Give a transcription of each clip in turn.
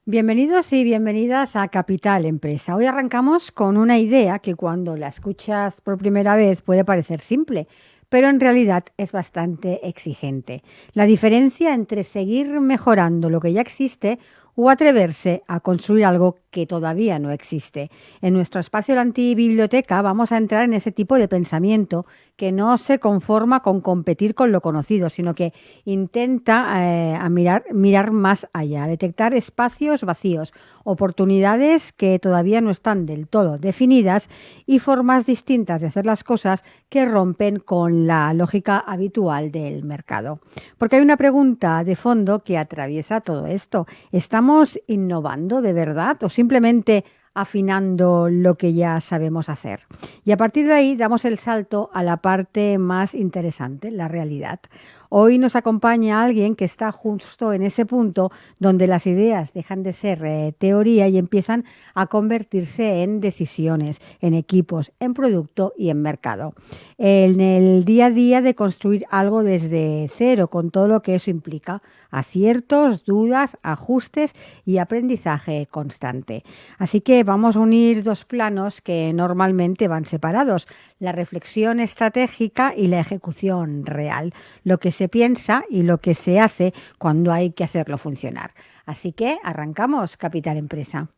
Bienvenidos y bienvenidas a Capital Empresa. Hoy arrancamos con una idea que cuando la escuchas por primera vez puede parecer simple, pero en realidad es bastante exigente. La diferencia entre seguir mejorando lo que ya existe o atreverse a construir algo que todavía no existe. En nuestro espacio La Antibiblioteca vamos a entrar en ese tipo de pensamiento que no se conforma con competir con lo conocido, sino que intenta mirar más allá, detectar espacios vacíos, oportunidades que todavía no están del todo definidas y formas distintas de hacer las cosas que rompen con la lógica habitual del mercado. Porque hay una pregunta de fondo que atraviesa todo esto. ¿Estamos innovando de verdad o simplemente afinando lo que ya sabemos hacer? Y a partir de ahí damos el salto a la parte más interesante, la realidad. Hoy nos acompaña alguien que está justo en ese punto donde las ideas dejan de ser teoría y empiezan a convertirse en decisiones, en equipos, en producto y en mercado. En el día a día de construir algo desde cero, con todo lo que eso implica, aciertos, dudas, ajustes y aprendizaje constante. Así que vamos a unir dos planos que normalmente van separados, la reflexión estratégica y la ejecución real, lo que se piensa y lo que se hace cuando hay que hacerlo funcionar. Así que arrancamos, Capital Empresa.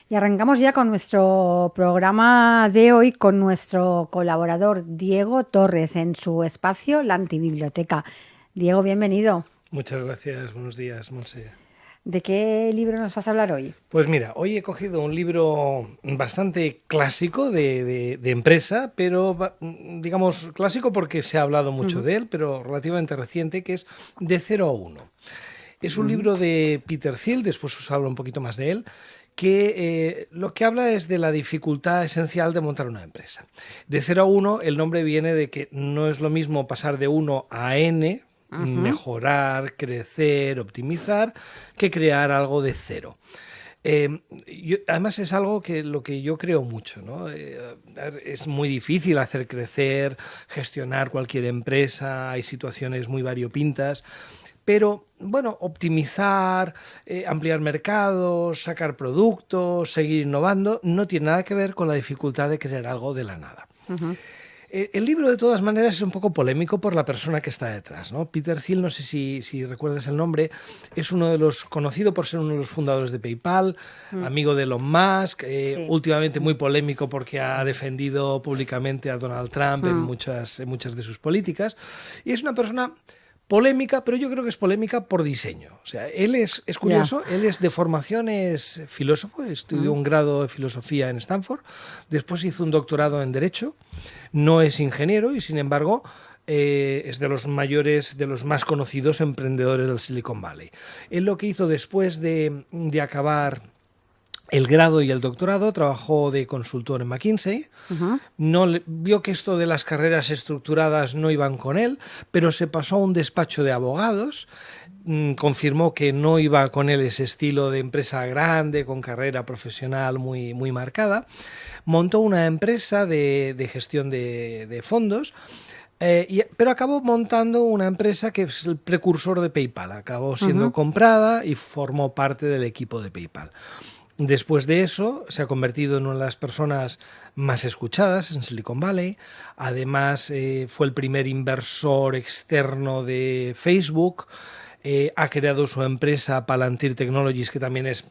Y arrancamos ya con nuestro programa de hoy con nuestro colaborador Diego Torres en su espacio La Antibiblioteca. Diego, bienvenido. Muchas gracias, buenos días, Monse. ¿De qué libro nos vas a hablar hoy? Pues mira, hoy he cogido un libro bastante clásico de empresa, pero digamos clásico porque se ha hablado mucho de él, pero relativamente reciente, que es De cero a uno. Es un libro de Peter Thiel, después os hablo un poquito más de él, que lo que habla es de la dificultad esencial de montar una empresa. De cero a uno, el nombre viene de que no es lo mismo pasar de 1 a n, mejorar, crecer, optimizar, que crear algo de cero. Además es algo que lo que yo creo mucho, ¿no? Es muy difícil hacer crecer, gestionar cualquier empresa, hay situaciones muy variopintas, pero bueno, optimizar, ampliar mercados, sacar productos, seguir innovando, no tiene nada que ver con la dificultad de crear algo de la nada. El libro, de todas maneras, es un poco polémico por la persona que está detrás, ¿no? Peter Thiel, no sé si recuerdas el nombre, es conocido por ser uno de los fundadores de PayPal, amigo de Elon Musk, Sí. últimamente muy polémico porque ha defendido públicamente a Donald Trump en muchas de sus políticas, y es una persona polémica, pero yo creo que es polémica por diseño. O sea, él es curioso, él es de formación, es filósofo, estudió un grado de filosofía en Stanford, después hizo un doctorado en Derecho, no es ingeniero y sin embargo es de los mayores, de los más conocidos emprendedores del Silicon Valley. Él lo que hizo después de acabar el grado y el doctorado, trabajó de consultor en McKinsey, vio que esto de las carreras estructuradas no iban con él, pero se pasó a un despacho de abogados, confirmó que no iba con él ese estilo de empresa grande, con carrera profesional muy, muy marcada, montó una empresa de gestión de fondos, pero acabó montando una empresa que es el precursor de PayPal, acabó siendo comprada y formó parte del equipo de PayPal. Después de eso, se ha convertido en una de las personas más escuchadas en Silicon Valley. Además, fue el primer inversor externo de Facebook. Ha creado su empresa Palantir Technologies, que también es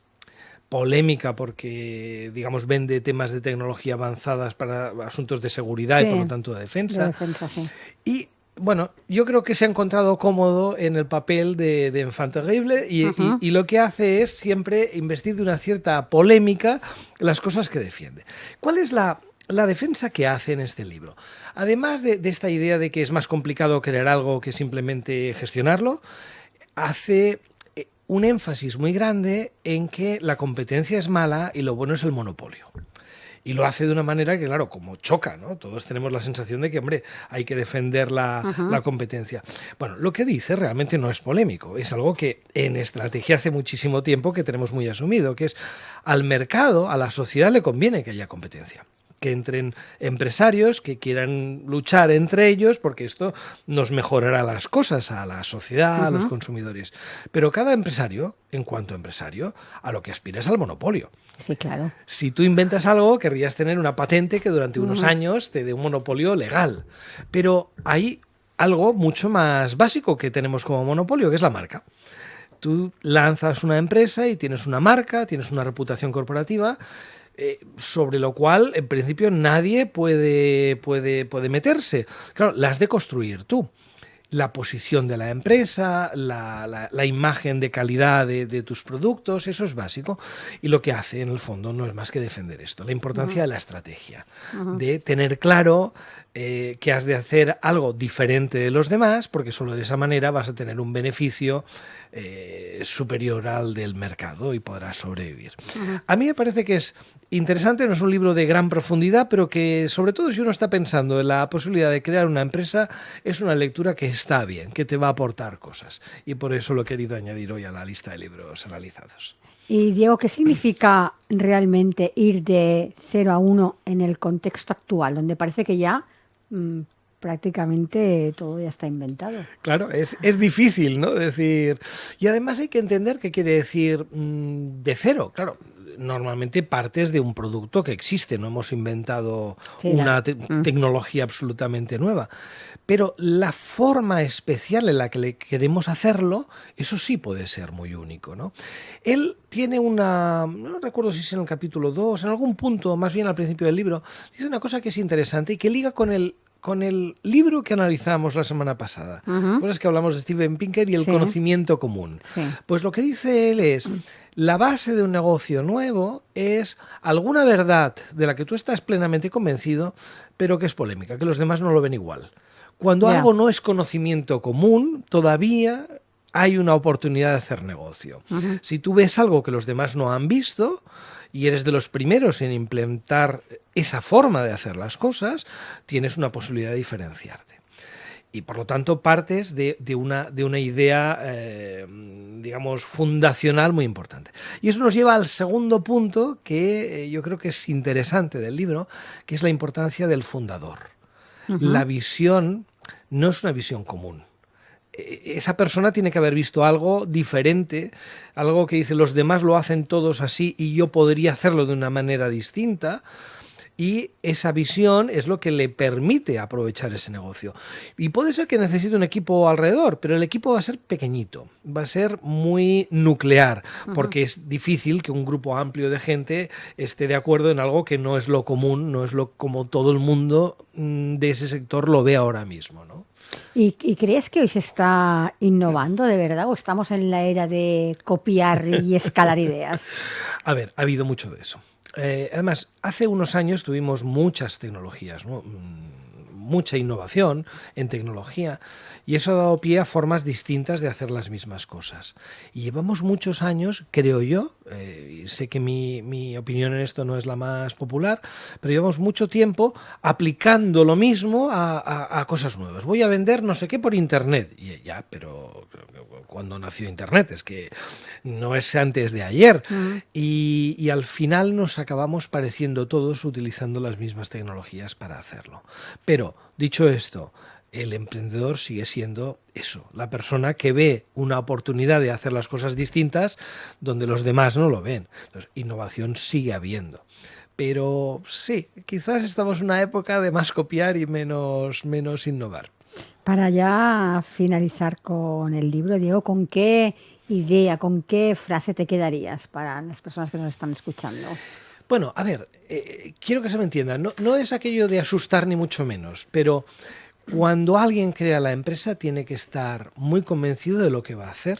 polémica porque, digamos, vende temas de tecnología avanzadas para asuntos de seguridad y, por lo tanto, de defensa. De defensa, sí. Y bueno, yo creo que se ha encontrado cómodo en el papel de enfant terrible y lo que hace es siempre investir de una cierta polémica las cosas que defiende. ¿Cuál es la defensa que hace en este libro? Además de esta idea de que es más complicado crear algo que simplemente gestionarlo, hace un énfasis muy grande en que la competencia es mala y lo bueno es el monopolio. Y lo hace de una manera que, claro, como choca, ¿no? Todos tenemos la sensación de que, hombre, hay que defender la competencia. Bueno, lo que dice realmente no es polémico, es algo que en estrategia hace muchísimo tiempo que tenemos muy asumido, que es al mercado, a la sociedad le conviene que haya competencia. Que entren empresarios que quieran luchar entre ellos, porque esto nos mejorará las cosas a la sociedad, a los consumidores. Pero cada empresario, en cuanto empresario, a lo que aspira es al monopolio. Sí, claro. Si tú inventas algo, querrías tener una patente que durante unos años te dé un monopolio legal. Pero hay algo mucho más básico que tenemos como monopolio, que es la marca. Tú lanzas una empresa y tienes una marca, tienes una reputación corporativa, sobre lo cual, en principio, nadie puede meterse. Claro, la has de construir tú. La posición de la empresa, la imagen de calidad de tus productos, eso es básico. Y lo que hace, en el fondo, no es más que defender esto. La importancia de la estrategia, de tener claro que has de hacer algo diferente de los demás, porque solo de esa manera vas a tener un beneficio superior al del mercado y podrás sobrevivir. A mí me parece que es interesante, no es un libro de gran profundidad, pero que sobre todo si uno está pensando en la posibilidad de crear una empresa, es una lectura que está bien, que te va a aportar cosas. Y por eso lo he querido añadir hoy a la lista de libros analizados. Y Diego, ¿qué significa realmente ir de 0 a 1 en el contexto actual, donde parece que ya prácticamente todo ya está inventado? Claro, es difícil, ¿no? Decir, y además hay que entender qué quiere decir de cero. Claro, normalmente partes de un producto que existe, no hemos inventado una tecnología absolutamente nueva. Pero la forma especial en la que le queremos hacerlo, eso sí puede ser muy único, ¿no? Él tiene no recuerdo si es en el capítulo 2, en algún punto, más bien al principio del libro, dice una cosa que es interesante y que liga con el libro que analizamos la semana pasada. Pues que hablamos de Steven Pinker y el conocimiento común. Sí. Pues lo que dice él es, la base de un negocio nuevo es alguna verdad de la que tú estás plenamente convencido, pero que es polémica, que los demás no lo ven igual. Cuando algo no es conocimiento común, todavía hay una oportunidad de hacer negocio. Si tú ves algo que los demás no han visto y eres de los primeros en implementar esa forma de hacer las cosas, tienes una posibilidad de diferenciarte. Y por lo tanto partes de una idea, digamos, fundacional muy importante. Y eso nos lleva al segundo punto que yo creo que es interesante del libro, que es la importancia del fundador. La visión no es una visión común. Esa persona tiene que haber visto algo diferente, algo que dice los demás lo hacen todos así y yo podría hacerlo de una manera distinta. Y esa visión es lo que le permite aprovechar ese negocio. Y puede ser que necesite un equipo alrededor, pero el equipo va a ser pequeñito, va a ser muy nuclear, porque es difícil que un grupo amplio de gente esté de acuerdo en algo que no es lo común, no es lo como todo el mundo de ese sector lo ve ahora mismo, ¿no? ¿Y crees que hoy se está innovando de verdad o estamos en la era de copiar y escalar ideas? A ver, ha habido mucho de eso. Además, hace unos años tuvimos muchas tecnologías, ¿no? Mucha innovación en tecnología y eso ha dado pie a formas distintas de hacer las mismas cosas. Y llevamos muchos años, creo yo, y sé que mi opinión en esto no es la más popular, pero llevamos mucho tiempo aplicando lo mismo a cosas nuevas. Voy a vender no sé qué por Internet. Y ya, pero cuando nació Internet, es que no es antes de ayer. Y al final nos acabamos pareciendo todos utilizando las mismas tecnologías para hacerlo. Pero, dicho esto, el emprendedor sigue siendo eso, la persona que ve una oportunidad de hacer las cosas distintas donde los demás no lo ven. Entonces, innovación sigue habiendo. Pero sí, quizás estamos en una época de más copiar y menos innovar. Para ya finalizar con el libro, Diego, ¿con qué idea, con qué frase te quedarías para las personas que nos están escuchando? Bueno, a ver, quiero que se me entienda, no es aquello de asustar ni mucho menos, pero cuando alguien crea la empresa tiene que estar muy convencido de lo que va a hacer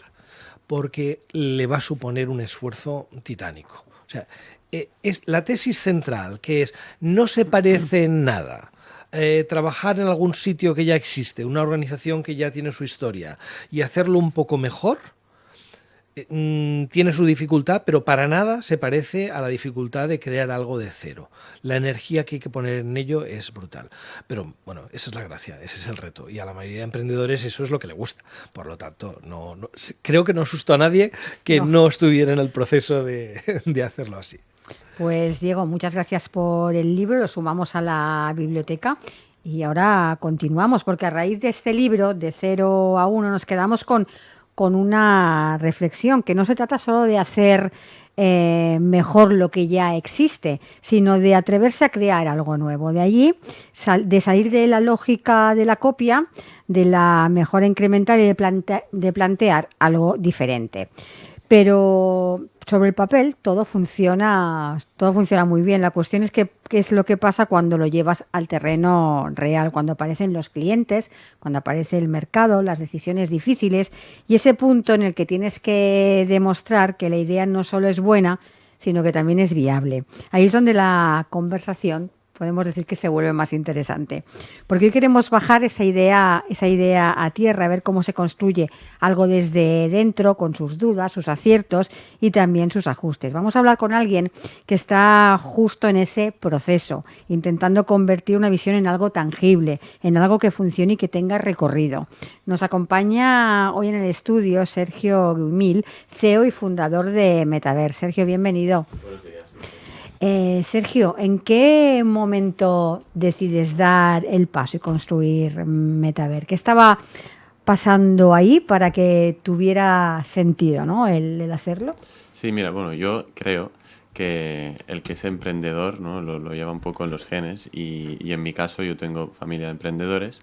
porque le va a suponer un esfuerzo titánico. O sea, es la tesis central, que es no se parece en nada. Trabajar en algún sitio que ya existe, una organización que ya tiene su historia y hacerlo un poco mejor, tiene su dificultad, pero para nada se parece a la dificultad de crear algo de cero. La energía que hay que poner en ello es brutal. Pero bueno, esa es la gracia, ese es el reto. Y a la mayoría de emprendedores eso es lo que le gusta. Por lo tanto, creo que no asustó a nadie que no estuviera en el proceso de hacerlo así. Pues Diego, muchas gracias por el libro, lo sumamos a la biblioteca. Y ahora continuamos, porque a raíz de este libro, de 0 a 1, nos quedamos con una reflexión, que no se trata solo de hacer mejor lo que ya existe, sino de atreverse a crear algo nuevo. De allí, de salir de la lógica de la copia, de la mejora incremental y de plantear algo diferente. Pero sobre el papel todo funciona muy bien. La cuestión es qué es lo que pasa cuando lo llevas al terreno real, cuando aparecen los clientes, cuando aparece el mercado, las decisiones difíciles y ese punto en el que tienes que demostrar que la idea no solo es buena, sino que también es viable. Ahí es donde la conversación, podemos decir, que se vuelve más interesante. Porque hoy queremos bajar esa idea a tierra, a ver cómo se construye algo desde dentro, con sus dudas, sus aciertos y también sus ajustes. Vamos a hablar con alguien que está justo en ese proceso, intentando convertir una visión en algo tangible, en algo que funcione y que tenga recorrido. Nos acompaña hoy en el estudio Sergio Guimil, CEO y fundador de Metaver. Sergio, bienvenido. Buenos días. Sergio, ¿en qué momento decides dar el paso y construir Metaver? ¿Qué estaba pasando ahí para que tuviera sentido, ¿no?, el hacerlo? Sí, mira, bueno, yo creo que el que es emprendedor, ¿no?, lo lleva un poco en los genes y en mi caso yo tengo familia de emprendedores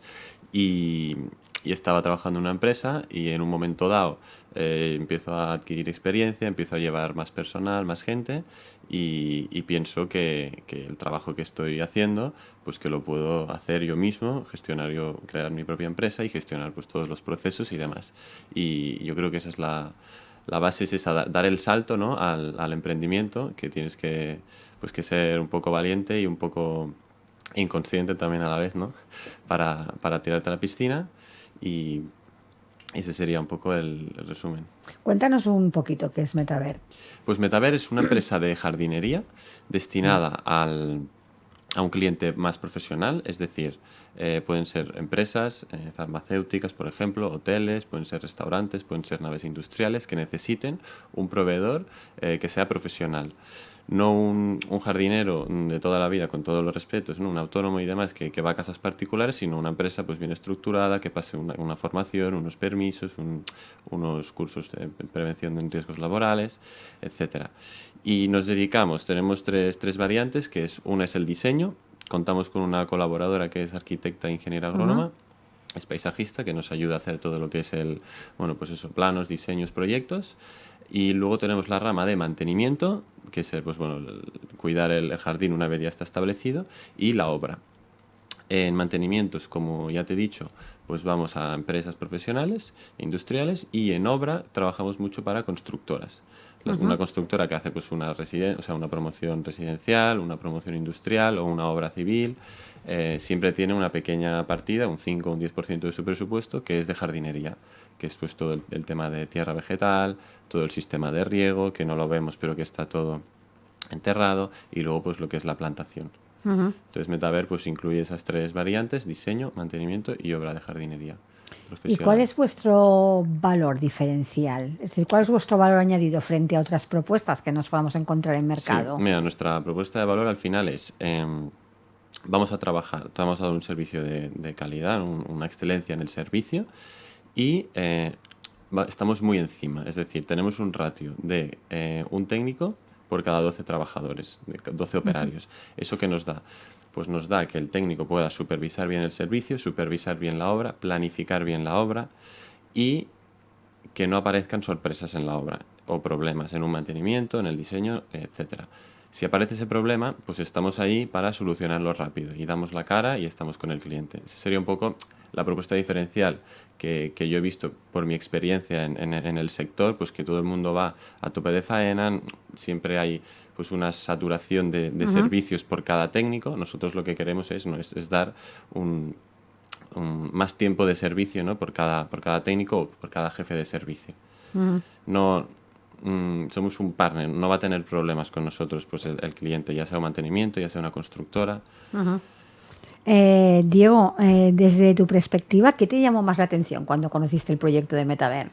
y estaba trabajando en una empresa y en un momento dado empiezo a adquirir experiencia, empiezo a llevar más personal, más gente y pienso que el trabajo que estoy haciendo, pues que lo puedo hacer yo mismo, crear mi propia empresa y gestionar pues todos los procesos y demás. Y yo creo que esa es la base, es esa, dar el salto, ¿no?, al emprendimiento, que tienes que ser un poco valiente y un poco inconsciente también a la vez, ¿no?, para tirarte a la piscina y ese sería un poco el resumen. Cuéntanos un poquito qué es Metaver. Pues Metaver es una empresa de jardinería destinada a un cliente más profesional, es decir, pueden ser empresas farmacéuticas, por ejemplo, hoteles, pueden ser restaurantes, pueden ser naves industriales que necesiten un proveedor que sea profesional. No un jardinero de toda la vida, con todos los respetos, ¿no?, un autónomo y demás que va a casas particulares, sino una empresa pues bien estructurada, que pase una formación, unos permisos, unos cursos de prevención de riesgos laborales, etcétera. Y tenemos tres variantes, una es el diseño. Contamos con una colaboradora que es arquitecta e ingeniera agrónoma. Es paisajista, que nos ayuda a hacer todo lo que es planos, diseños, proyectos. Y luego tenemos la rama de mantenimiento, que es cuidar el jardín una vez ya está establecido, y la obra. En mantenimientos, como ya te he dicho, pues vamos a empresas profesionales, industriales, y en obra trabajamos mucho para constructoras. Una constructora que hace pues una promoción residencial, una promoción industrial o una obra civil, siempre tiene una pequeña partida, un 5 o un 10% de su presupuesto, que es de jardinería, que es pues todo el tema de tierra vegetal, todo el sistema de riego, que no lo vemos pero que está todo enterrado, y luego pues lo que es la plantación. Entonces Metaver pues incluye esas tres variantes: diseño, mantenimiento y obra de jardinería. ¿Y cuál es vuestro valor diferencial? Es decir, ¿cuál es vuestro valor añadido frente a otras propuestas que nos podamos encontrar en mercado? Sí, mira, nuestra propuesta de valor al final es vamos a dar un servicio de calidad, una excelencia en el servicio, y estamos muy encima. Es decir, tenemos un ratio de un técnico por cada 12 trabajadores, 12 operarios. ¿Eso qué nos da? Pues nos da que el técnico pueda supervisar bien el servicio, supervisar bien la obra, planificar bien la obra y que no aparezcan sorpresas en la obra o problemas en un mantenimiento, en el diseño, etcétera. Si aparece ese problema, pues estamos ahí para solucionarlo rápido y damos la cara y estamos con el cliente. Esa sería un poco la propuesta diferencial que yo he visto por mi experiencia en el sector, pues que todo el mundo va a tope de faena, siempre hay pues una saturación de servicios por cada técnico. Nosotros lo que queremos es dar más tiempo de servicio, ¿no?, por cada técnico o por cada jefe de servicio. No somos un partner, no va a tener problemas con nosotros pues el cliente, ya sea un mantenimiento, ya sea una constructora. Uh-huh. Diego, desde tu perspectiva, ¿qué te llamó más la atención cuando conociste el proyecto de Metavert?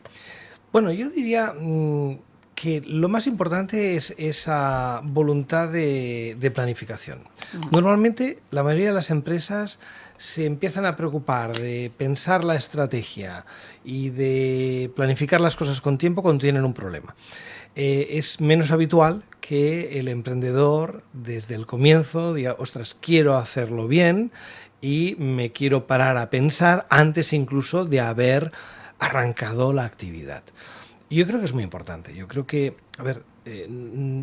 Bueno, yo diría que lo más importante es esa voluntad de planificación. Normalmente, la mayoría de las empresas se empiezan a preocupar de pensar la estrategia y de planificar las cosas con tiempo cuando tienen un problema. Es menos habitual que el emprendedor desde el comienzo diga, ostras, quiero hacerlo bien y me quiero parar a pensar antes incluso de haber arrancado la actividad. Y yo creo que es muy importante. Yo creo que, a ver,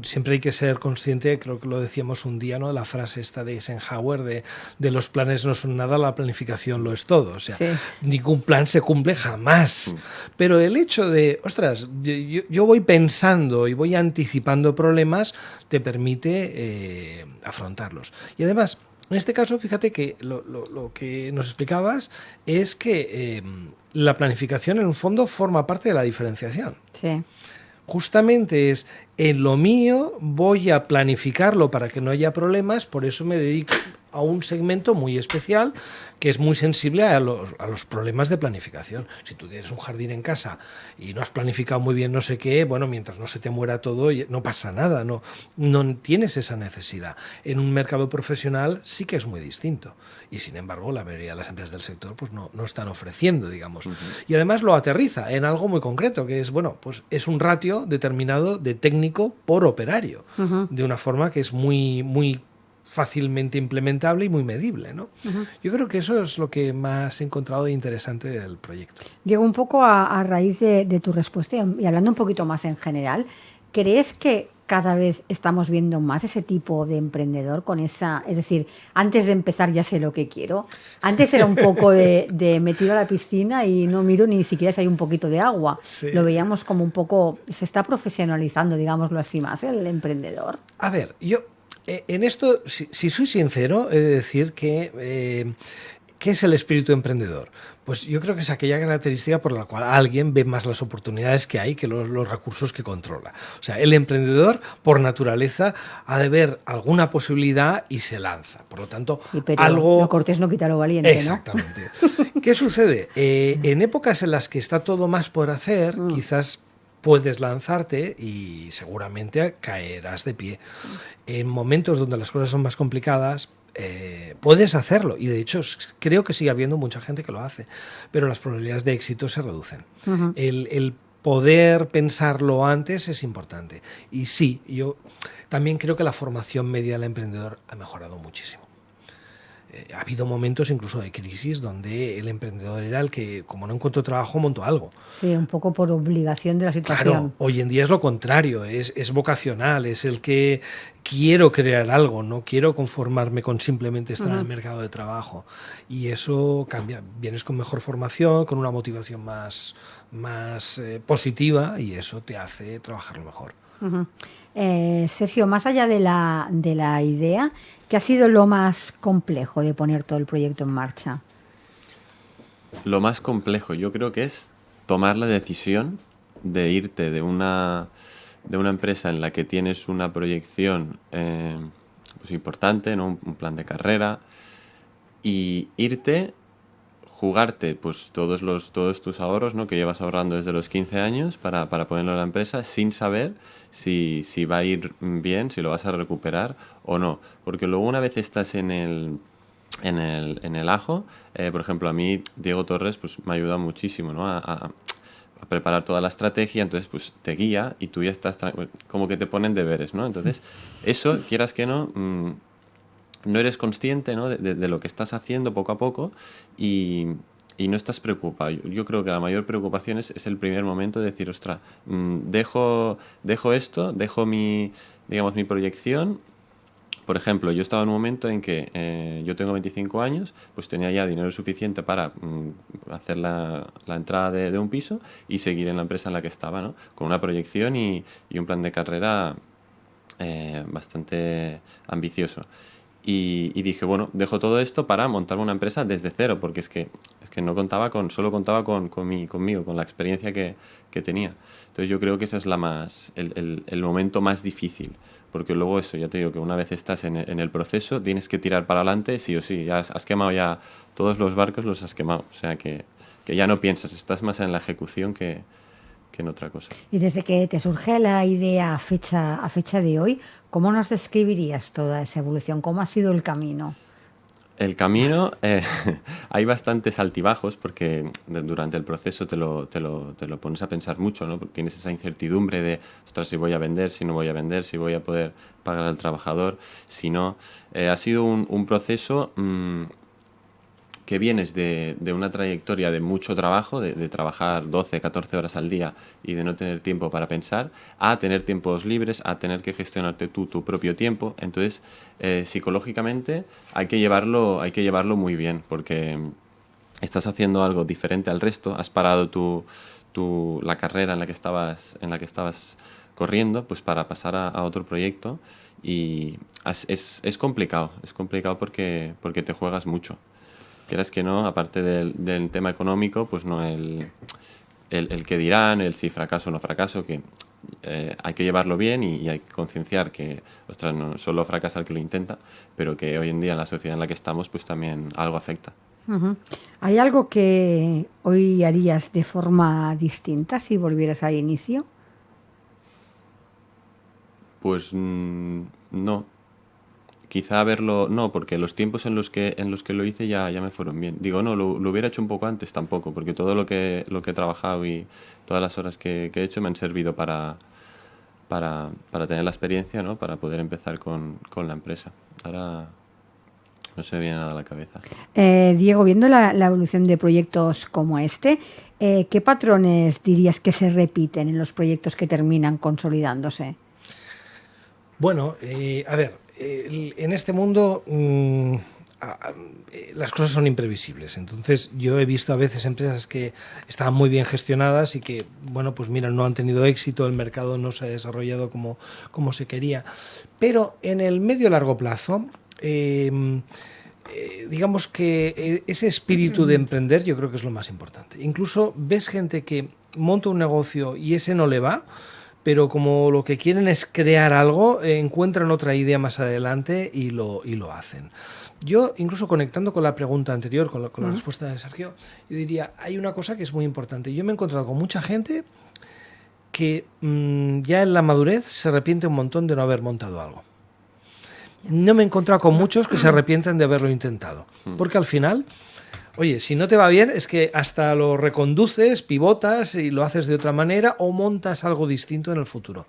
siempre hay que ser consciente, creo que lo decíamos un día, ¿no? La frase esta de Eisenhower de los planes no son nada, la planificación lo es todo. O sea, sí, ningún plan se cumple jamás. Pero el hecho de, ostras, yo voy pensando y voy anticipando problemas, te permite afrontarlos. Y además, en este caso, fíjate que lo que nos explicabas es que la planificación en un fondo forma parte de la diferenciación. Sí. Justamente es, en lo mío voy a planificarlo para que no haya problemas, por eso me dedico a un segmento muy especial que es muy sensible a los problemas de planificación. Si tú tienes un jardín en casa y no has planificado muy bien no sé qué, bueno, mientras no se te muera todo no pasa nada, no tienes esa necesidad. En un mercado profesional sí que es muy distinto y sin embargo la mayoría de las empresas del sector pues no están ofreciendo, digamos. Uh-huh. Y además lo aterriza en algo muy concreto, que es, bueno, pues es un ratio determinado de técnico por operario, uh-huh, de una forma que es muy fácilmente implementable y muy medible, ¿no? Uh-huh. Yo creo que eso es lo que más he encontrado de interesante del proyecto. Diego, un poco a raíz de tu respuesta y hablando un poquito más en general, ¿crees que cada vez estamos viendo más ese tipo de emprendedor con esa, es decir, antes de empezar ya sé lo que quiero? Antes era un poco de me tiro a la piscina y no miro ni siquiera si hay un poquito de agua. Sí. Lo veíamos como un poco, se está profesionalizando, digámoslo así, más el emprendedor. A ver, yo en esto, si soy sincero, he de decir que ¿qué es el espíritu emprendedor? Pues yo creo que es aquella característica por la cual alguien ve más las oportunidades que hay que los recursos que controla. O sea, el emprendedor, por naturaleza, ha de ver alguna posibilidad y se lanza. Por lo tanto, sí, pero algo... lo cortés no quita lo valiente, exactamente, ¿no? ¿Qué sucede? En épocas en las que está todo más por hacer, quizás puedes lanzarte y seguramente caerás de pie. En momentos donde las cosas son más complicadas, puedes hacerlo y de hecho creo que sigue habiendo mucha gente que lo hace, pero las probabilidades de éxito se reducen. Uh-huh. El poder pensarlo antes es importante y sí, yo también creo que la formación media del emprendedor ha mejorado muchísimo. Ha habido momentos incluso de crisis donde el emprendedor era el que, como no encontró trabajo, montó algo. Sí, un poco por obligación de la situación. Claro, hoy en día es lo contrario, es vocacional, es el que quiero crear algo, no quiero conformarme con simplemente estar en el mercado de trabajo. Y eso cambia, vienes con mejor formación, con una motivación más positiva y eso te hace trabajarlo mejor. Uh-huh. Sergio, más allá de la idea, ¿qué ha sido lo más complejo de poner todo el proyecto en marcha? Lo más complejo yo creo que es tomar la decisión de irte de una empresa en la que tienes una proyección pues importante, ¿no? Un plan de carrera, y irte, jugarte pues todos tus ahorros, ¿no? que llevas ahorrando desde los 15 años para ponerlo en la empresa sin saber si va a ir bien, si lo vas a recuperar o no. Porque luego una vez estás en el ajo, por ejemplo, a mí Diego Torres pues me ayuda muchísimo, ¿no? a preparar toda la estrategia, entonces pues te guía y tú ya estás como que te ponen deberes, ¿no? Entonces eso, quieras que no eres consciente, ¿no? de lo que estás haciendo poco a poco y no estás preocupado. Yo creo que la mayor preocupación es el primer momento de decir, ostras, dejo esto, dejo mi proyección. Por ejemplo, yo estaba en un momento en que yo tengo 25 años, pues tenía ya dinero suficiente para hacer la entrada de un piso y seguir en la empresa en la que estaba, ¿no? Con una proyección y un plan de carrera bastante ambicioso. y dije, bueno, dejo todo esto para montar una empresa desde cero, porque es que no contaba solo contaba conmigo, con la experiencia que tenía. Entonces yo creo que ese es el momento más difícil, porque luego eso, ya te digo que una vez estás en el proceso, tienes que tirar para adelante sí o sí, ya has quemado ya todos los barcos, los has quemado, o sea que ya no piensas, estás más en la ejecución que en otra cosa. Y desde que te surge la idea a fecha de hoy, ¿cómo nos describirías toda esa evolución? ¿Cómo ha sido el camino? El camino, hay bastantes altibajos porque durante el proceso te lo pones a pensar mucho, ¿no? Porque tienes esa incertidumbre de, ostras, si voy a vender, si no voy a vender, si voy a poder pagar al trabajador, si no. Ha sido un proceso que vienes de una trayectoria de mucho trabajo, de trabajar 12, 14 horas al día y de no tener tiempo para pensar, a tener tiempos libres, a tener que gestionarte tú tu propio tiempo. Entonces, psicológicamente hay que llevarlo muy bien, porque estás haciendo algo diferente al resto, has parado la carrera en la que estabas corriendo, pues para pasar a otro proyecto, y es complicado porque te juegas mucho. Quieras que no, aparte del tema económico, pues no el que dirán, el si fracaso o no fracaso, que hay que llevarlo bien y hay que concienciar que, ostras, no solo fracasa el que lo intenta, pero que hoy en día en la sociedad en la que estamos, pues también algo afecta. Uh-huh. ¿Hay algo que hoy harías de forma distinta si volvieras al inicio? Pues no. Quizá verlo, no, porque los tiempos en los que lo hice ya me fueron bien. Digo, no, lo hubiera hecho un poco antes tampoco, porque todo lo que he trabajado y todas las horas que he hecho me han servido para tener la experiencia, ¿no? Para poder empezar con la empresa. Ahora no se me viene nada a la cabeza. Diego, viendo la evolución de proyectos como este, ¿qué patrones dirías que se repiten en los proyectos que terminan consolidándose? Bueno, a ver, en este mundo las cosas son imprevisibles. Entonces yo he visto a veces empresas que estaban muy bien gestionadas y que, bueno, pues mira, no han tenido éxito, el mercado no se ha desarrollado como se quería. Pero en el medio largo plazo, digamos que ese espíritu de emprender yo creo que es lo más importante. Incluso ves gente que monta un negocio y ese no le va, pero como lo que quieren es crear algo, encuentran otra idea más adelante y lo hacen. Yo, incluso conectando con la pregunta anterior, con la respuesta de Sergio, yo diría, hay una cosa que es muy importante. Yo me he encontrado con mucha gente que ya en la madurez se arrepiente un montón de no haber montado algo. No me he encontrado con muchos que se arrepienten de haberlo intentado, porque al final, oye, si no te va bien es que hasta lo reconduces, pivotas y lo haces de otra manera o montas algo distinto en el futuro.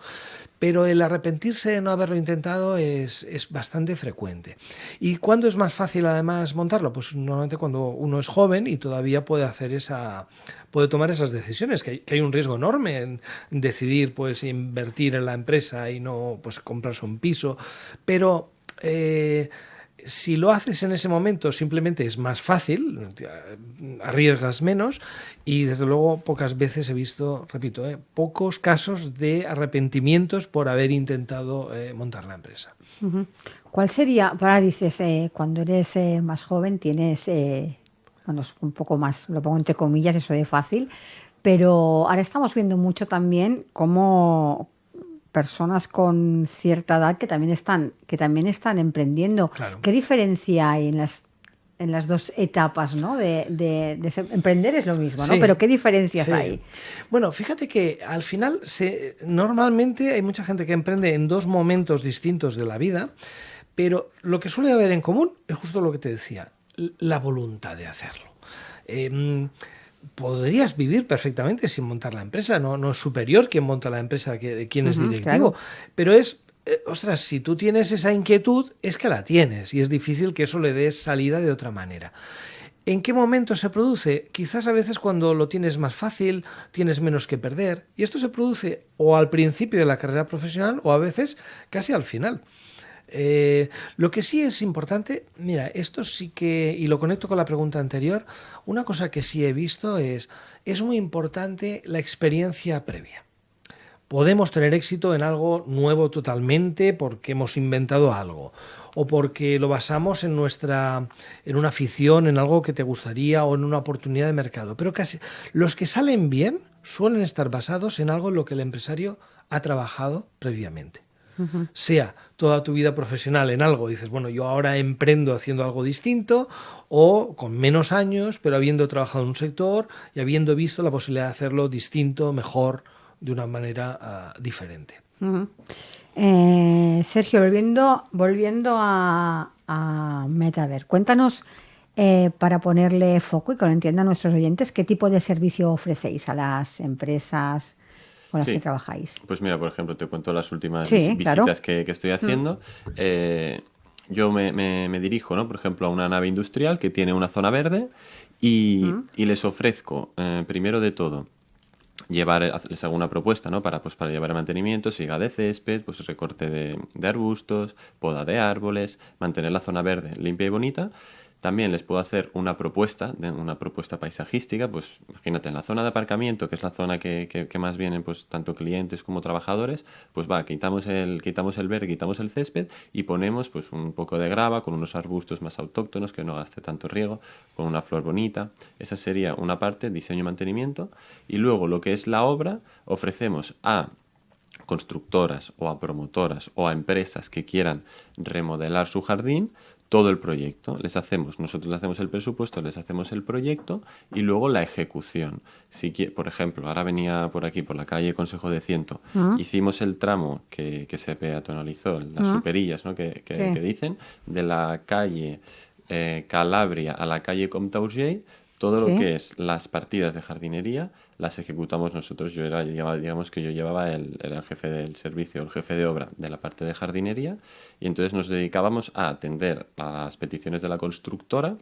Pero el arrepentirse de no haberlo intentado es bastante frecuente. ¿Y cuándo es más fácil además montarlo? Pues normalmente cuando uno es joven y todavía puede tomar esas decisiones, que hay un riesgo enorme en decidir pues invertir en la empresa y no pues comprarse un piso, pero si lo haces en ese momento simplemente es más fácil, arriesgas menos y desde luego pocas veces he visto, repito, pocos casos de arrepentimientos por haber intentado montar la empresa. Uh-huh. ¿Cuál sería, para dices, cuando eres más joven tienes, bueno, es un poco más, lo pongo entre comillas, eso de fácil, pero ahora estamos viendo mucho también cómo personas con cierta edad que también están emprendiendo. Claro. ¿Qué diferencia hay en las dos etapas, ¿no? de emprender es lo mismo, ¿no? Sí. Pero ¿qué diferencias hay? Bueno, fíjate que al final normalmente hay mucha gente que emprende en dos momentos distintos de la vida, pero lo que suele haber en común es justo lo que te decía, la voluntad de hacerlo. Podrías vivir perfectamente sin montar la empresa, no es superior quien monta la empresa que quien es directivo, claro. Pero es, ostras, si tú tienes esa inquietud, es que la tienes y es difícil que eso le des salida de otra manera. ¿En qué momento se produce? Quizás a veces cuando lo tienes más fácil, tienes menos que perder, y esto se produce o al principio de la carrera profesional o a veces casi al final. Lo que sí es importante, mira, esto sí que, y lo conecto con la pregunta anterior, una cosa que sí he visto es muy importante la experiencia previa. podemos tener éxito en algo nuevo totalmente porque hemos inventado algo o porque lo basamos en una afición, en algo que te gustaría o en una oportunidad de mercado. Pero casi los que salen bien suelen estar basados en algo en lo que el empresario ha trabajado previamente. Sea toda tu vida profesional en algo, dices, bueno, yo ahora emprendo haciendo algo distinto, o con menos años, pero habiendo trabajado en un sector y habiendo visto la posibilidad de hacerlo distinto, mejor, de una manera diferente. Sergio, volviendo a Metaver, cuéntanos, para ponerle foco y que lo entiendan nuestros oyentes, ¿qué tipo de servicio ofrecéis a las empresas con las que trabajáis? Pues mira, por ejemplo, te cuento las últimas Sí, claro. visitas que estoy haciendo. Yo me dirijo, ¿no? Por ejemplo, a una nave industrial que tiene una zona verde y les ofrezco, primero de todo, les hago una propuesta, ¿no? para llevar el mantenimiento, siga de césped, pues recorte de arbustos, poda de árboles, mantener la zona verde limpia y bonita. También les puedo hacer una propuesta paisajística, pues imagínate, en la zona de aparcamiento, que es la zona que más vienen pues tanto clientes como trabajadores, pues quitamos el verde, quitamos el césped y ponemos pues un poco de grava con unos arbustos más autóctonos que no gaste tanto riego, con una flor bonita. Esa sería una parte, diseño y mantenimiento. Y luego lo que es la obra, ofrecemos a constructoras o a promotoras o a empresas que quieran remodelar su jardín todo el proyecto. Nosotros les hacemos el presupuesto, les hacemos el proyecto y luego la ejecución. Por ejemplo, ahora venía por aquí, por la calle Consejo de Ciento, hicimos el tramo que se peatonalizó, las superillas, ¿no? que dicen, de la calle Calabria a la calle Comte Auger. Todo lo que es las partidas de jardinería las ejecutamos nosotros. Digamos que yo llevaba era el jefe del servicio, el jefe de obra de la parte de jardinería, y entonces nos dedicábamos a atender a las peticiones de la constructora,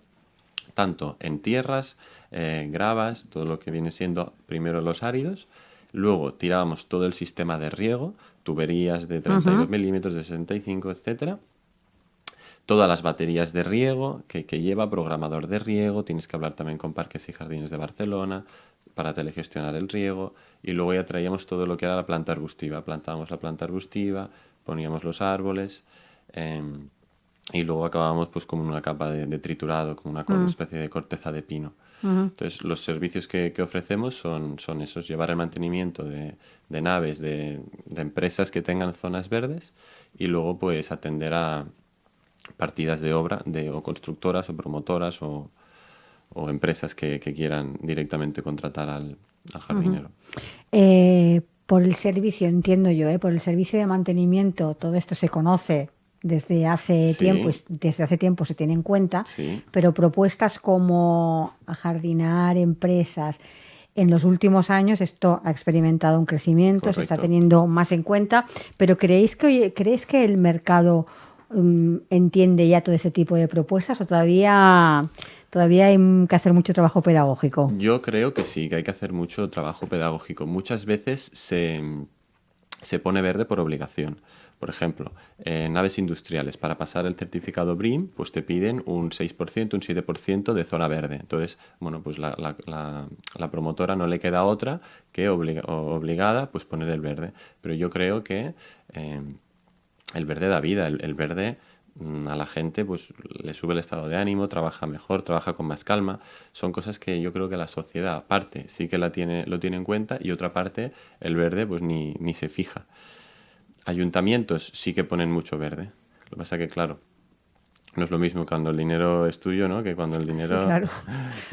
tanto en tierras, gravas, todo lo que viene siendo primero los áridos. Luego tirábamos todo el sistema de riego, tuberías de 32 milímetros, de 65, etcétera. Todas las baterías de riego que lleva, programador de riego, tienes que hablar también con Parques y Jardines de Barcelona para telegestionar el riego, y luego ya traíamos todo lo que era la planta arbustiva. Plantábamos la planta arbustiva, poníamos los árboles, y luego acabábamos pues con una capa de triturado, con una especie de corteza de pino. Entonces los servicios que ofrecemos son esos: llevar el mantenimiento de naves, de empresas que tengan zonas verdes, y luego pues atender a partidas de obra o constructoras o promotoras o empresas que quieran directamente contratar al jardinero. Por el servicio, entiendo yo, por el servicio de mantenimiento, todo esto se conoce desde hace tiempo, desde hace tiempo se tiene en cuenta, pero propuestas como ajardinar empresas, en los últimos años esto ha experimentado un crecimiento, correcto, se está teniendo más en cuenta, pero ¿crees que el mercado entiende ya todo ese tipo de propuestas o todavía hay que hacer mucho trabajo pedagógico? Yo creo que sí, que hay que hacer mucho trabajo pedagógico. Muchas veces se pone verde por obligación. Por ejemplo, en naves industriales, para pasar el certificado BREEAM, pues te piden un 6%, un 7% de zona verde. Entonces, bueno, pues la promotora no le queda otra que obligada pues poner el verde. Pero yo creo que el verde da vida, el verde a la gente pues le sube el estado de ánimo, trabaja mejor, trabaja con más calma. Son cosas que yo creo que la sociedad, parte, sí que lo tiene en cuenta, y otra parte, el verde pues ni se fija. Ayuntamientos sí que ponen mucho verde. Lo que pasa que, claro, no es lo mismo cuando el dinero es tuyo, ¿no?, que cuando el dinero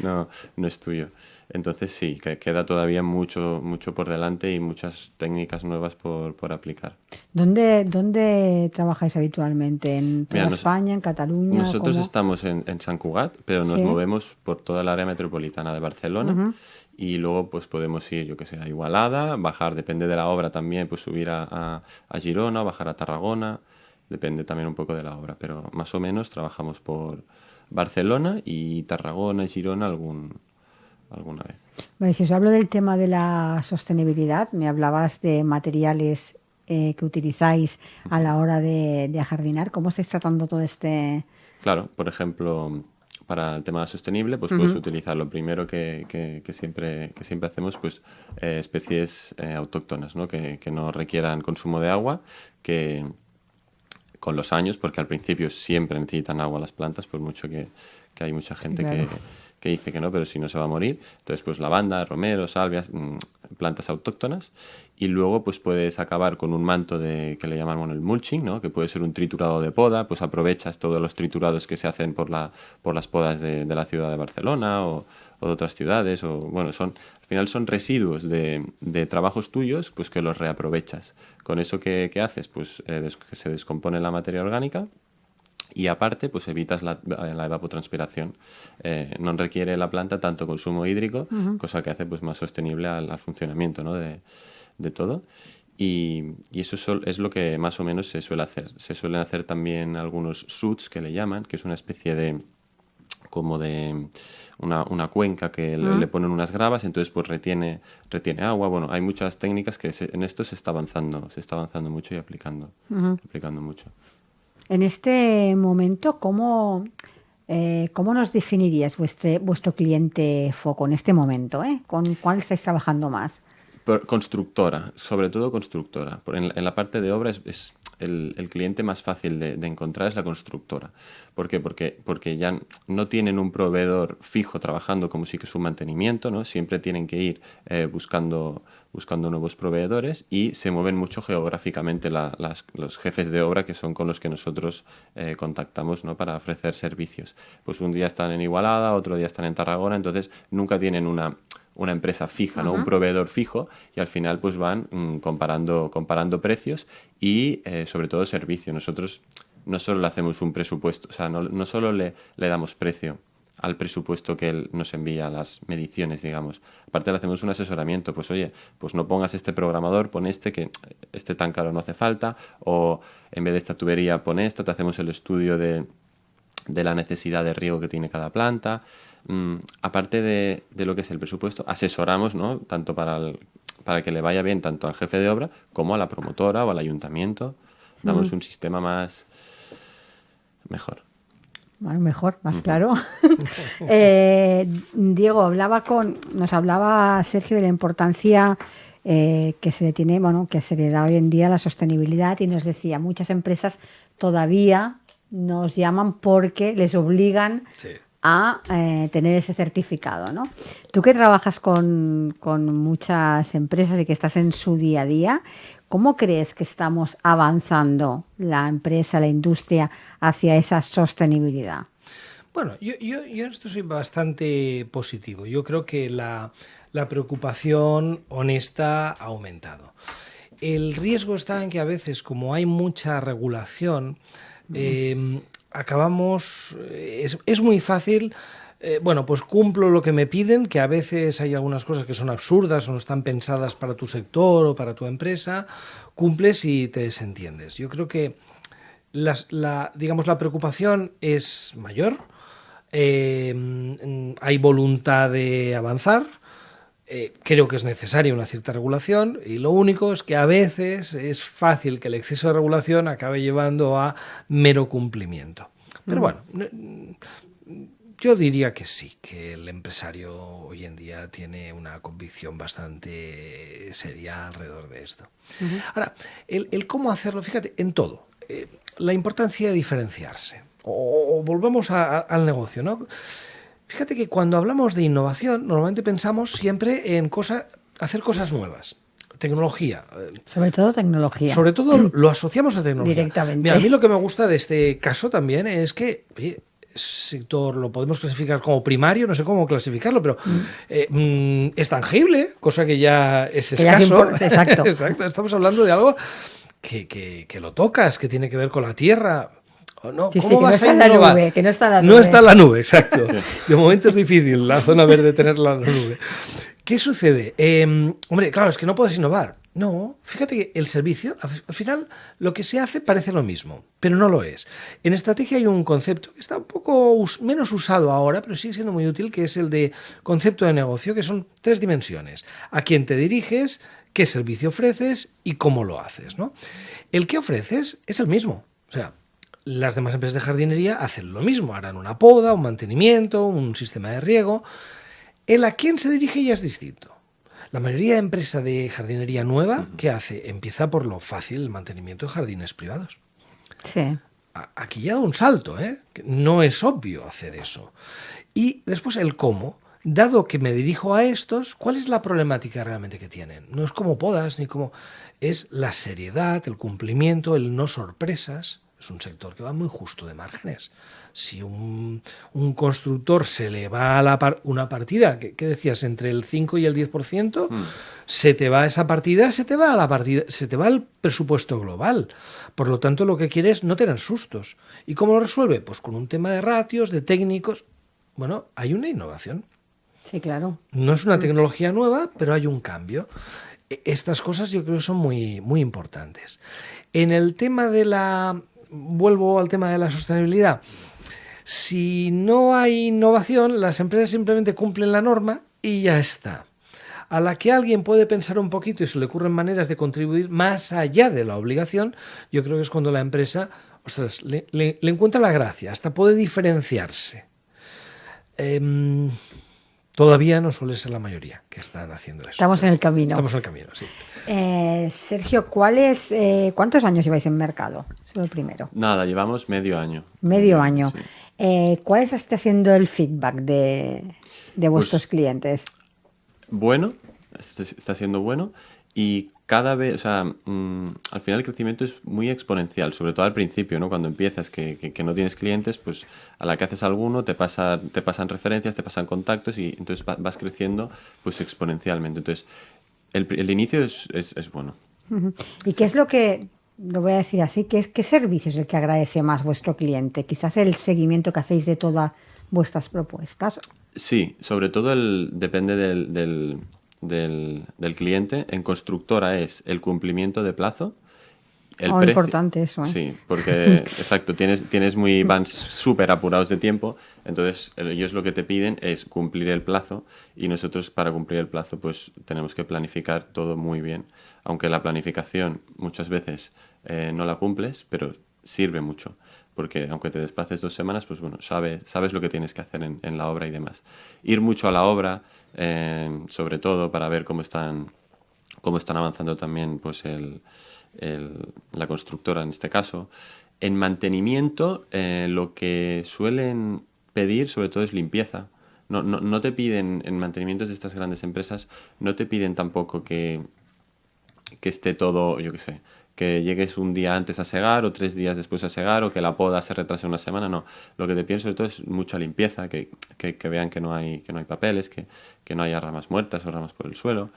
no es tuyo. Entonces sí, que queda todavía mucho por delante y muchas técnicas nuevas por aplicar. ¿Dónde trabajáis habitualmente? ¿En toda España, en Cataluña? Nosotros estamos en Sant Cugat, pero nos movemos por toda el área metropolitana de Barcelona. Y luego pues podemos ir, yo que sé, a Igualada, bajar, depende de la obra también, pues subir a Girona, bajar a Tarragona. Depende también un poco de la obra, pero más o menos trabajamos por Barcelona y Tarragona y Girona alguna vez. Vale, si os hablo del tema de la sostenibilidad, me hablabas de materiales que utilizáis a la hora de ajardinar. ¿Cómo estáis tratando todo este...? Claro, por ejemplo, para el tema sostenible, pues puedes utilizar lo primero que siempre hacemos, pues especies autóctonas, ¿no? Que no requieran consumo de agua, que con los años, porque al principio siempre necesitan agua las plantas, por mucho que hay mucha gente que dice que no, pero si no se va a morir. Entonces, pues lavanda, romero, salvias, plantas autóctonas. Y luego, pues puedes acabar con un manto que le llaman el mulching, ¿no? Que puede ser un triturado de poda, pues aprovechas todos los triturados que se hacen por las podas de la ciudad de Barcelona o de otras ciudades, o bueno, al final son residuos de trabajos tuyos, pues que los reaprovechas. Con eso que haces, pues que se descompone la materia orgánica. Y aparte, pues evitas la evapotranspiración. No requiere la planta tanto consumo hídrico, cosa que hace pues más sostenible al funcionamiento, ¿no? de todo. Y eso es lo que más o menos se suele hacer. Se suelen hacer también algunos suds, que le llaman, que es una especie de una cuenca que le ponen unas gravas, entonces pues retiene agua. Bueno, hay muchas técnicas que en esto se está avanzando mucho y aplicando mucho. En este momento, ¿cómo nos definirías vuestro cliente foco en este momento? ¿Con cuál estáis trabajando más? Constructora, sobre todo constructora. En la parte de obra es el cliente más fácil de encontrar es la constructora. ¿Por qué? Porque ya no tienen un proveedor fijo trabajando como si que su mantenimiento, ¿no? Siempre tienen que ir buscando nuevos proveedores y se mueven mucho geográficamente los jefes de obra, que son con los que nosotros contactamos, ¿no? Para ofrecer servicios. Pues un día están en Igualada, otro día están en Tarragona, entonces nunca tienen una empresa fija, ¿no? Un proveedor fijo, y al final pues van comparando precios y sobre todo servicio. Nosotros no solo le hacemos un presupuesto, o sea, no solo le damos precio al presupuesto que él nos envía, las mediciones, digamos. Aparte le hacemos un asesoramiento, pues oye, pues no pongas este programador, pon que este tan caro no hace falta, o en vez de esta tubería pon esta, te hacemos el estudio de la necesidad de riego que tiene cada planta. Aparte de lo que es el presupuesto, asesoramos, ¿no? Tanto para que le vaya bien tanto al jefe de obra como a la promotora o al ayuntamiento. Damos un sistema mejor. Bueno, mejor, más claro. Diego, nos hablaba Sergio de la importancia que se le da hoy en día a la sostenibilidad, y nos decía, muchas empresas todavía nos llaman porque les obligan a tener ese certificado, ¿no? Tú que trabajas con muchas empresas y que estás en su día a día, ¿cómo crees que estamos avanzando la empresa, la industria, hacia esa sostenibilidad? Bueno, yo en esto soy bastante positivo. Yo creo que la preocupación honesta ha aumentado. El riesgo está en que a veces, como hay mucha regulación, acabamos... Es muy fácil... pues cumplo lo que me piden, que a veces hay algunas cosas que son absurdas o no están pensadas para tu sector o para tu empresa, cumples y te desentiendes. Yo creo que la preocupación es mayor, hay voluntad de avanzar, creo que es necesaria una cierta regulación, y lo único es que a veces es fácil que el exceso de regulación acabe llevando a mero cumplimiento. Pero bueno... Yo diría que sí, que el empresario hoy en día tiene una convicción bastante seria alrededor de esto. Ahora, el cómo hacerlo, fíjate, en todo. La importancia de diferenciarse. O volvemos al negocio, ¿no? Fíjate que cuando hablamos de innovación, normalmente pensamos siempre en hacer cosas nuevas. Tecnología. Sobre todo tecnología. Sobre todo lo asociamos a tecnología. Directamente. Mira, a mí lo que me gusta de este caso también es que, oye, sector lo podemos clasificar como primario, no sé cómo clasificarlo, pero es tangible, cosa que ya es escaso. Exacto. Exacto. Estamos hablando de algo que lo tocas, que tiene que ver con la tierra. No, sí, ¿cómo vas a innovar? Que no está en la nube. No está en la nube, exacto. De momento es difícil la zona verde tenerla en la nube. ¿Qué sucede? Hombre, claro, es que no puedes innovar. No, fíjate que el servicio, al final, lo que se hace parece lo mismo, pero no lo es. En estrategia hay un concepto que está un poco menos usado ahora, pero sigue siendo muy útil, que es el de concepto de negocio, que son 3 dimensiones. A quién te diriges, qué servicio ofreces y cómo lo haces, ¿no? El que ofreces es el mismo. O sea, las demás empresas de jardinería hacen lo mismo, harán una poda, un mantenimiento, un sistema de riego. El a quién se dirige ya es distinto. La mayoría de empresas de jardinería nueva, ¿qué hace? Empieza por lo fácil, el mantenimiento de jardines privados. Sí. Aquí ya da un salto, ¿eh? No es obvio hacer eso. Y después el cómo. Dado que me dirijo a estos, ¿cuál es la problemática realmente que tienen? No es como podas, ni como... Es la seriedad, el cumplimiento, el no sorpresas. Es un sector que va muy justo de márgenes. Si un constructor se le va a una partida, ¿qué decías? Entre el 5 y el 10%, se te va esa partida, se te va el presupuesto global. Por lo tanto, lo que quiere es no tener sustos. ¿Y cómo lo resuelve? Pues con un tema de ratios, de técnicos. Bueno, hay una innovación. Sí, claro. No es una tecnología nueva, pero hay un cambio. Estas cosas yo creo que son muy, muy importantes. En el tema de vuelvo al tema de la sostenibilidad. Si no hay innovación, las empresas simplemente cumplen la norma y ya está. A la que alguien puede pensar un poquito y se le ocurren maneras de contribuir más allá de la obligación, yo creo que es cuando la empresa, ostras, le encuentra la gracia, hasta puede diferenciarse. Todavía no suele ser la mayoría que están haciendo eso. Estamos en el camino. Estamos en el camino, sí. Sergio, ¿cuántos años lleváis en mercado? Eso es lo primero. Nada, llevamos medio año. Medio año. Sí. ¿Cuál está siendo el feedback de vuestros clientes? Bueno, está siendo bueno y cada vez, o sea, al final el crecimiento es muy exponencial, sobre todo al principio, ¿no? Cuando empiezas, que no tienes clientes, pues a la que haces alguno te pasan referencias, te pasan contactos y entonces vas creciendo pues exponencialmente. Entonces, el inicio es bueno. Uh-huh. ¿Y qué es lo que, lo voy a decir así, qué servicio es el que agradece más vuestro cliente? Quizás el seguimiento que hacéis de todas vuestras propuestas. Sí, sobre todo depende del cliente. En constructora es el cumplimiento de plazo. Importante eso, ¿eh? Sí, porque, exacto, van súper apurados de tiempo, entonces ellos lo que te piden es cumplir el plazo y nosotros para cumplir el plazo pues tenemos que planificar todo muy bien, aunque la planificación muchas veces no la cumples, pero sirve mucho, porque aunque te desplaces 2 semanas, pues bueno, sabes lo que tienes que hacer en la obra y demás. Ir mucho a la obra, sobre todo para ver cómo están avanzando también pues la constructora en este caso. En mantenimiento, lo que suelen pedir sobre todo es limpieza. No te piden, en mantenimientos de estas grandes empresas, no te piden tampoco que esté todo, yo qué sé, que llegues un día antes a segar o 3 días después a segar o que la poda se retrase una semana, no. Lo que te piden sobre todo es mucha limpieza, que vean que no hay papeles, que no haya ramas muertas o ramas por el suelo.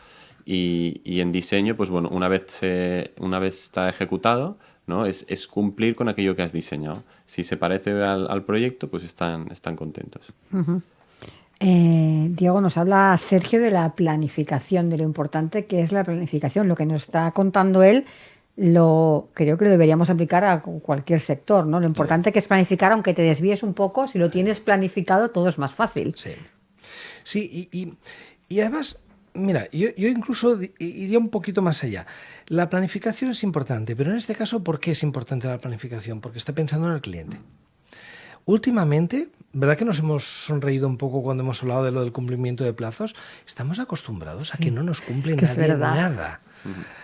Y en diseño, pues bueno, una vez está ejecutado, ¿no? Es cumplir con aquello que has diseñado. Si se parece al proyecto, pues están contentos. Uh-huh. Diego, nos habla Sergio de la planificación, de lo importante que es la planificación. Lo que nos está contando él, creo que lo deberíamos aplicar a cualquier sector, ¿no? Lo importante que es planificar, aunque te desvíes un poco, si lo tienes planificado, todo es más fácil. Sí, y además... Mira, yo incluso iría un poquito más allá. La planificación es importante, pero en este caso, ¿por qué es importante la planificación? Porque está pensando en el cliente. Últimamente, ¿verdad que nos hemos sonreído un poco cuando hemos hablado de lo del cumplimiento de plazos? Estamos acostumbrados a que no nos cumple nadie nada.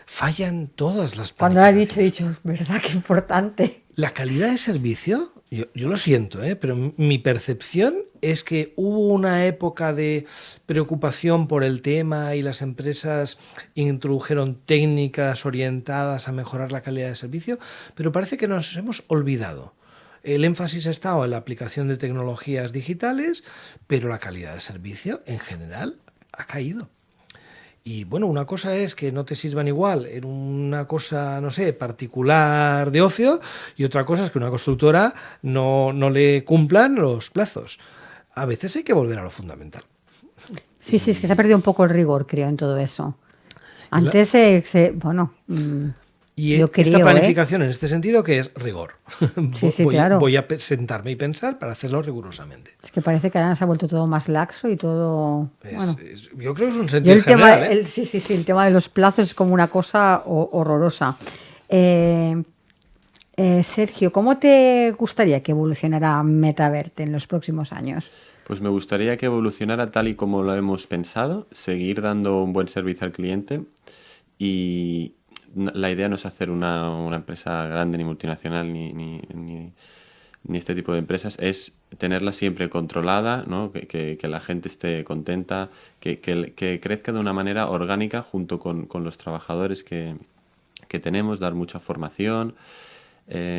Fallan todas las planificaciones. Cuando lo he dicho, ¿verdad? Qué importante. La calidad de servicio, yo lo siento, pero mi percepción es que hubo una época de preocupación por el tema y las empresas introdujeron técnicas orientadas a mejorar la calidad de servicio, pero parece que nos hemos olvidado. El énfasis ha estado en la aplicación de tecnologías digitales, pero la calidad de servicio en general ha caído. Y bueno, una cosa es que no te sirvan igual en una cosa, no sé, particular de ocio, y otra cosa es que una constructora no le cumplan los plazos. A veces hay que volver a lo fundamental. Sí, es que se ha perdido un poco el rigor, creo, en todo eso. Antes, y yo esta creo, planificación en este sentido, que es rigor. Sí, claro. Voy a sentarme y pensar para hacerlo rigurosamente. Es que parece que ahora se ha vuelto todo más laxo y todo... Yo creo que es un sentido general. El tema de los plazos es como una cosa horrorosa. Sergio, ¿cómo te gustaría que evolucionara Metavert en los próximos años? Pues me gustaría que evolucionara tal y como lo hemos pensado, seguir dando un buen servicio al cliente y la idea no es hacer una empresa grande ni multinacional ni este tipo de empresas, es tenerla siempre controlada, ¿no? Que la gente esté contenta, que crezca de una manera orgánica junto con los trabajadores que tenemos, dar mucha formación.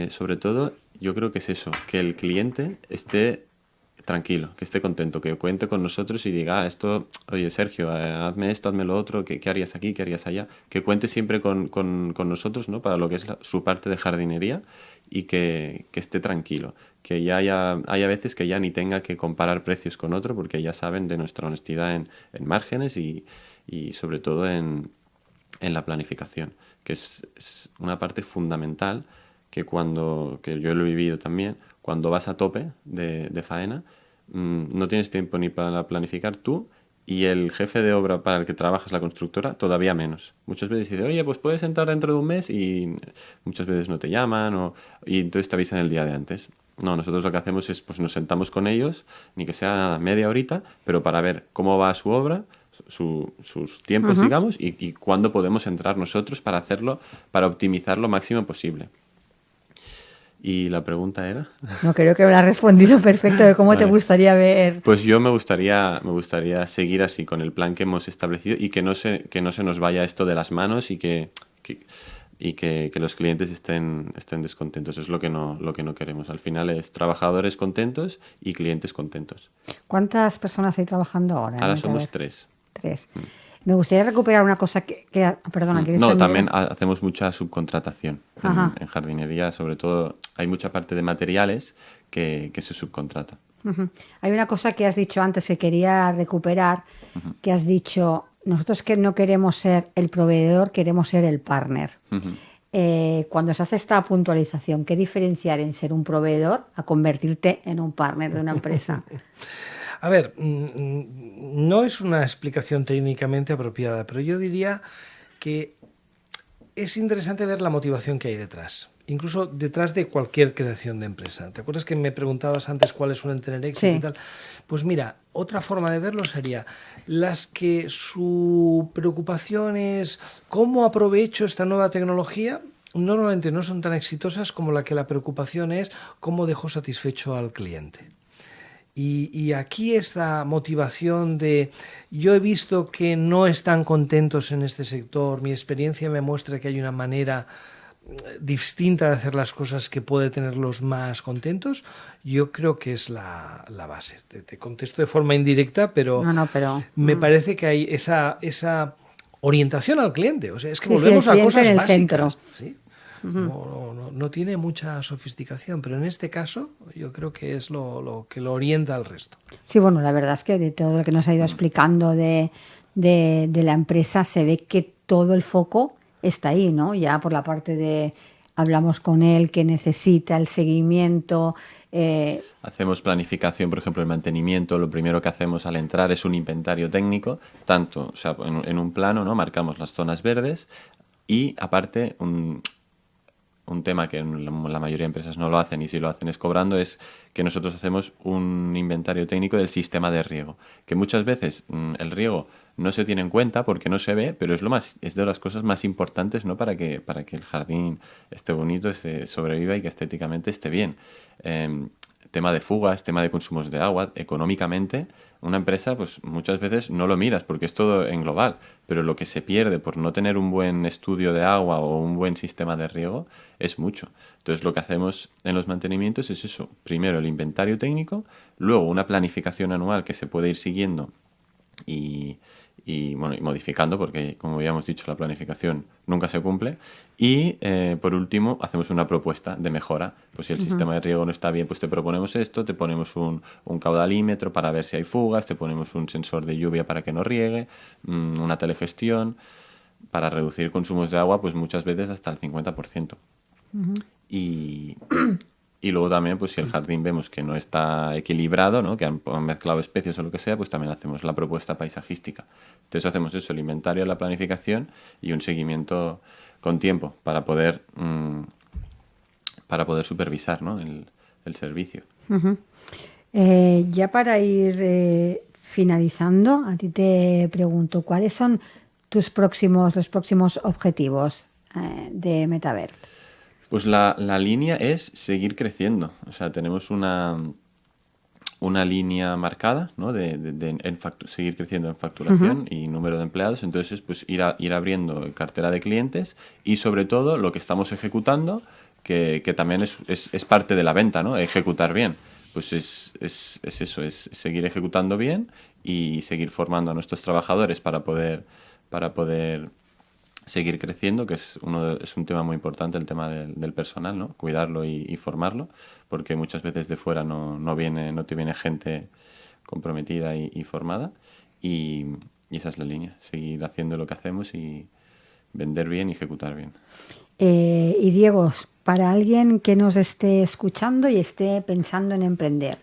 Sobre todo, yo creo que es eso, que el cliente esté tranquilo, que esté contento, que cuente con nosotros y diga, esto, oye Sergio, hazme esto, hazme lo otro, ¿qué harías aquí, qué harías allá? Que cuente siempre con nosotros, ¿no? Para lo que es su parte de jardinería y que esté tranquilo. Que ya haya veces que ya ni tenga que comparar precios con otro porque ya saben de nuestra honestidad en márgenes y sobre todo en la planificación, que es una parte fundamental que yo lo he vivido también, cuando vas a tope de faena, no tienes tiempo ni para planificar tú y el jefe de obra para el que trabajas, la constructora, todavía menos. Muchas veces dice, oye, pues puedes entrar dentro de un mes y muchas veces no te llaman y entonces te avisan el día de antes. No, nosotros lo que hacemos es, pues nos sentamos con ellos, ni que sea nada, media horita, pero para ver cómo va su obra, sus tiempos, digamos, y cuándo podemos entrar nosotros para hacerlo, para optimizar lo máximo posible. ¿Y la pregunta era? No, creo que me lo has respondido perfecto de cómo Vale. te gustaría ver. Pues yo me gustaría seguir así con el plan que hemos establecido y que no se nos vaya esto de las manos y que los clientes estén descontentos. Es lo que no queremos. Al final es trabajadores contentos y clientes contentos. ¿Cuántas personas hay trabajando ahora? Ahora somos 3. 3. Me gustaría recuperar una cosa perdona, ¿quieres No, añadir? también hacemos mucha subcontratación Ajá. en jardinería, sobre todo hay mucha parte de materiales que se subcontrata. Ujú. Hay una cosa que has dicho antes que quería recuperar, que has dicho, nosotros que no queremos ser el proveedor, queremos ser el partner. Cuando se hace esta puntualización, ¿qué diferenciar en ser un proveedor a convertirte en un partner de una empresa? A ver, no es una explicación técnicamente apropiada, pero yo diría que es interesante ver la motivación que hay detrás, incluso detrás de cualquier creación de empresa. ¿Te acuerdas que me preguntabas antes cuáles suelen tener éxito Sí. y tal? Pues mira, otra forma de verlo sería las que su preocupación es cómo aprovecho esta nueva tecnología. Normalmente no son tan exitosas como la preocupación es cómo dejo satisfecho al cliente. Y aquí esta motivación de yo he visto que no están contentos en este sector, mi experiencia me muestra que hay una manera distinta de hacer las cosas que puede tenerlos más contentos, yo creo que es la base. Te contesto de forma indirecta, pero, pero me parece que hay esa orientación al cliente. O sea, es que Sí, sí, volvemos el a cliente cosas en el básicas. centro. ¿Sí? No tiene mucha sofisticación, pero en este caso yo creo que es lo que lo orienta al resto. Sí, bueno, la verdad es que de todo lo que nos ha ido explicando de la empresa se ve que todo el foco está ahí, ¿no? Ya por la parte de hablamos con él, que necesita el seguimiento. Hacemos planificación, por ejemplo, el mantenimiento. Lo primero que hacemos al entrar es un inventario técnico, tanto, o sea, en un plano, ¿no? Marcamos las zonas verdes y aparte un tema que la mayoría de empresas no lo hacen y si lo hacen es cobrando, es que nosotros hacemos un inventario técnico del sistema de riego, que muchas veces el riego no se tiene en cuenta porque no se ve, pero es de las cosas más importantes, ¿no? para que el jardín esté bonito, sobreviva y que estéticamente esté bien. Tema de fugas, tema de consumos de agua, económicamente, una empresa pues muchas veces no lo miras porque es todo en global, pero lo que se pierde por no tener un buen estudio de agua o un buen sistema de riego es mucho. Entonces lo que hacemos en los mantenimientos es eso, primero el inventario técnico, luego una planificación anual que se puede ir siguiendo y modificando porque, como habíamos dicho, la planificación nunca se cumple. Y, por último, hacemos una propuesta de mejora. Pues si el sistema de riego no está bien, pues te proponemos esto, te ponemos un caudalímetro para ver si hay fugas, te ponemos un sensor de lluvia para que no riegue, una telegestión para reducir consumos de agua, pues muchas veces hasta el 50%. Y luego también, pues si el jardín vemos que no está equilibrado, ¿no? Que han mezclado especies o lo que sea, pues también hacemos la propuesta paisajística. Entonces hacemos eso, el inventario, la planificación y un seguimiento con tiempo para poder para poder supervisar, ¿no? el servicio. Uh-huh. Ya para ir finalizando, a ti te pregunto, ¿cuáles son los próximos objetivos de Metavert? Pues la línea es seguir creciendo. O sea, tenemos una línea marcada, ¿no? de seguir creciendo en facturación y número de empleados. Entonces, pues ir abriendo cartera de clientes y, sobre todo, lo que estamos ejecutando, que también es parte de la venta, ¿no? Ejecutar bien. Pues es eso, es seguir ejecutando bien y seguir formando a nuestros trabajadores para poder seguir creciendo, que es un tema muy importante, el tema del personal, ¿no? Cuidarlo y formarlo, porque muchas veces de fuera no te viene gente comprometida y formada, y esa es la línea, seguir haciendo lo que hacemos y vender bien y ejecutar bien. Y Diego, para alguien que nos esté escuchando y esté pensando en emprender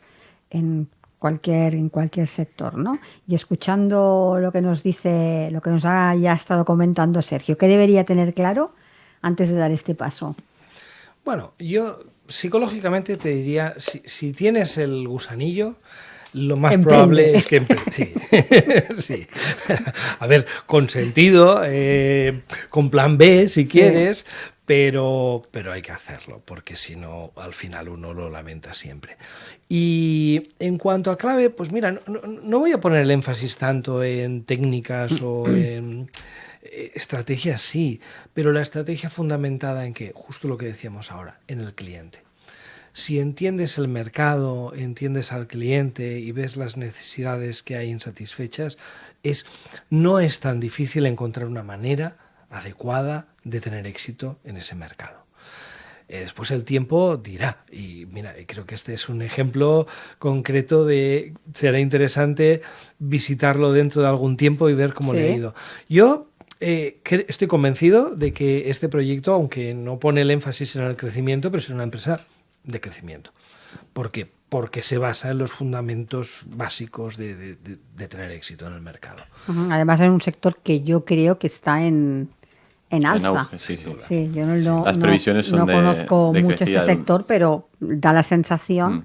en cualquier sector, ¿no? Y escuchando lo que nos dice, lo que nos ha ya estado comentando Sergio, ¿qué debería tener claro antes de dar este paso? Bueno, yo psicológicamente te diría, si tienes el gusanillo, lo más probable es que sí. Sí. A ver, con sentido, con plan B si quieres, pero hay que hacerlo, porque si no, al final uno lo lamenta siempre. Y en cuanto a clave, pues mira, no voy a poner el énfasis tanto en técnicas o en estrategias, sí, pero la estrategia fundamentada en que, justo lo que decíamos ahora, en el cliente. Si entiendes el mercado, entiendes al cliente y ves las necesidades que hay insatisfechas, no es tan difícil encontrar una manera adecuada de tener éxito en ese mercado. Después el tiempo dirá, y mira, creo que este es un ejemplo concreto de será interesante visitarlo dentro de algún tiempo y ver cómo le ha ido. Yo estoy convencido de que este proyecto, aunque no pone el énfasis en el crecimiento, pero es una empresa de crecimiento. ¿Por qué? Porque se basa en los fundamentos básicos de tener éxito en el mercado. Además, en un sector que yo creo que está en alza. En auge, sí. Sí, yo Las previsiones son no conozco mucho este sector, pero da la sensación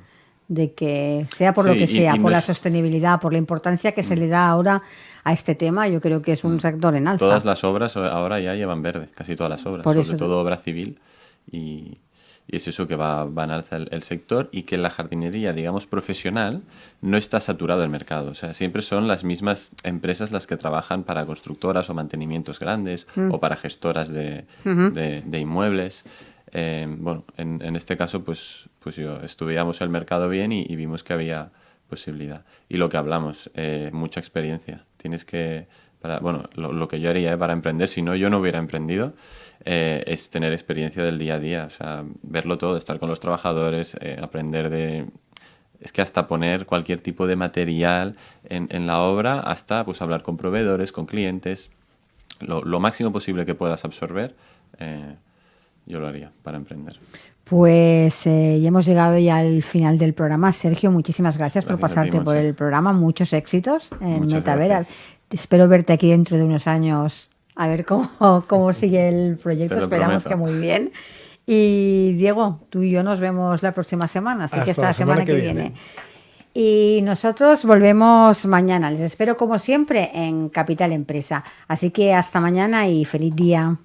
de que, sea por lo que sea, por la sostenibilidad, por la importancia que se le da ahora a este tema, yo creo que es un sector en alza. Todas las obras ahora ya llevan verde, casi todas las obras, sobre todo obra civil, y es eso, que va en alza el sector, y que la jardinería, digamos, profesional, no está saturado el mercado. O sea, siempre son las mismas empresas las que trabajan para constructoras o mantenimientos grandes o para gestoras de inmuebles. Bueno, en este caso, pues estudiamos el mercado bien y vimos que había posibilidad. Y lo que hablamos, mucha experiencia. Tienes que... lo que yo haría para emprender, si no, yo no hubiera emprendido, es tener experiencia del día a día, o sea, verlo todo, estar con los trabajadores, aprender de... Es que hasta poner cualquier tipo de material en la obra, hasta pues hablar con proveedores, con clientes, lo máximo posible que puedas absorber, yo lo haría para emprender. Pues ya hemos llegado ya al final del programa. Sergio, muchísimas gracias por pasarte por el programa. Muchos éxitos en Metavert. Espero verte aquí dentro de unos años a ver cómo sigue el proyecto. Esperamos que muy bien. Y Diego, tú y yo nos vemos la próxima semana, así que esta semana que viene. Y nosotros volvemos mañana. Les espero como siempre en Capital Empresa. Así que hasta mañana y feliz día.